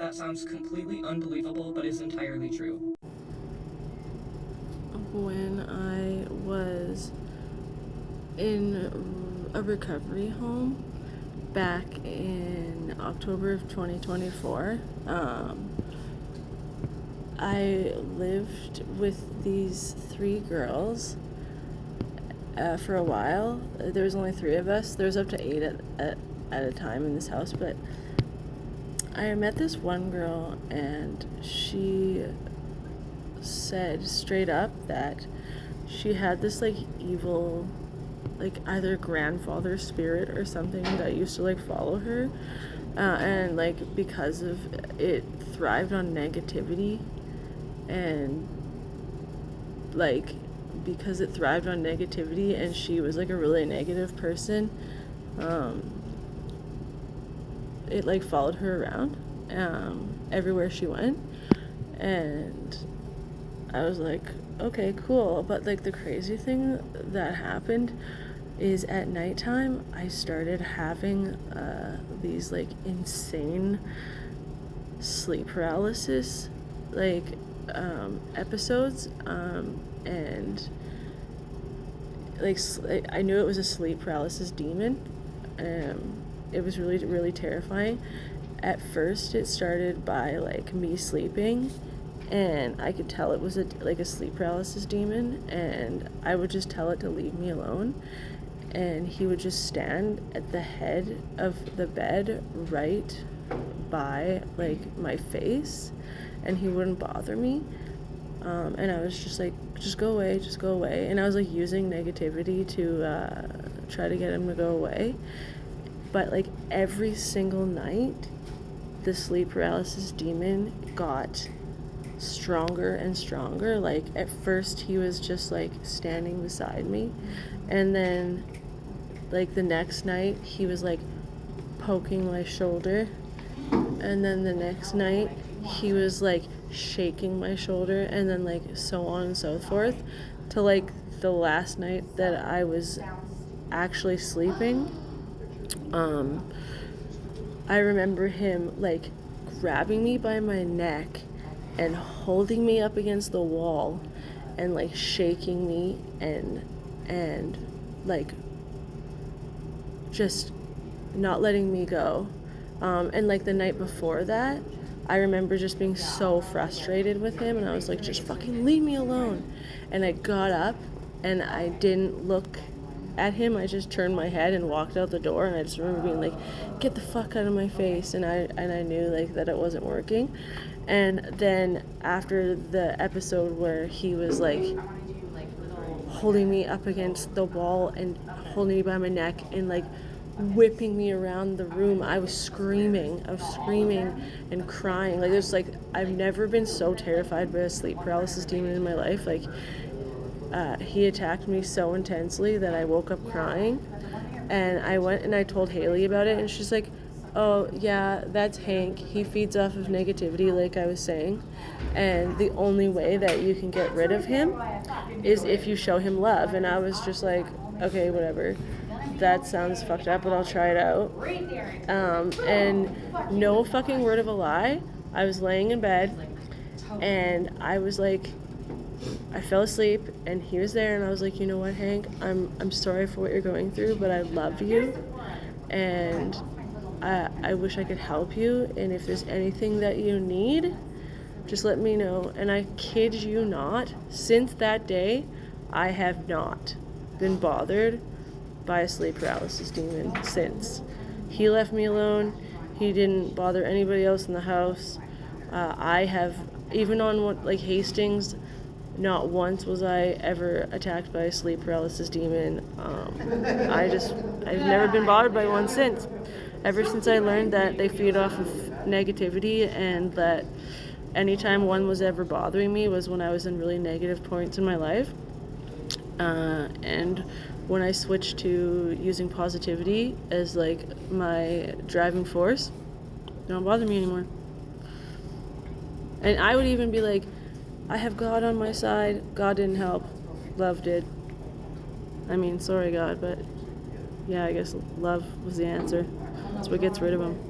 that sounds completely unbelievable but is entirely true. When I was in a recovery home back in October of 2024, I lived with these 3 girls for a while. There was only 3 of us. There was up to 8 at a time in this house, but I met this one girl and she said straight up that she had this like evil, like either grandfather spirit or something that used to like follow her, and like because of it thrived on negativity, and like because it thrived on negativity and she was like a really negative person, it like followed her around everywhere she went. And I was like, okay, cool. But like the crazy thing that happened is at nighttime I started having these like insane sleep paralysis like episodes, and like I knew it was a sleep paralysis demon. It was really, really terrifying. At first it started by like me sleeping, and I could tell it was like a sleep paralysis demon, and I would just tell it to leave me alone, and he would just stand at the head of the bed right by like my face, and he wouldn't bother me, and I was just like, just go away, and I was like using negativity to try to get him to go away. But like every single night the sleep paralysis demon got stronger and stronger. Like at first he was just like standing beside me, and then like the next night he was like poking my shoulder, and then the next night he was like shaking my shoulder, and then like so on and so forth, to like the last night that I was actually sleeping. I remember him like grabbing me by my neck and holding me up against the wall and like shaking me and like just not letting me go. And like the night before that, I remember just being so frustrated with him, and I was like, just fucking leave me alone. And I got up and I didn't look at him. I just turned my head and walked out the door, and I just remember being like, get the fuck out of my face. And I knew like that it wasn't working. And then after the episode where he was like holding me up against the wall and holding me by my neck and like whipping me around the room, I was screaming and crying. Like there's like, I've never been so terrified by a sleep paralysis demon in my life. Like he attacked me so intensely that I woke up crying, and I went and I told Haley about it, and she's like, oh yeah, that's Hank, he feeds off of negativity, like I was saying, and the only way that you can get rid of him is if you show him love. And I was just like, okay, whatever, that sounds fucked up, but I'll try it out. And no fucking word of a lie, I was laying in bed and I was like, I fell asleep and he was there, and I was like, you know what, Hank, I'm sorry for what you're going through, but I love you, and I wish I could help you, and if there's anything that you need, just let me know. And I kid you not, since that day, I have not been bothered by a sleep paralysis demon since. He left me alone. He didn't bother anybody else in the house. I have, even on like Hastings, not once was I ever attacked by a sleep paralysis demon. I've never been bothered by one since. Ever since I learned that they feed off of negativity, and that anytime one was ever bothering me was when I was in really negative points in my life. And when I switched to using positivity as like my driving force, they don't bother me anymore. And I would even be like, I have God on my side. God didn't help. Love did. I mean, sorry God, but yeah, I guess love was the answer. That's what gets rid of them.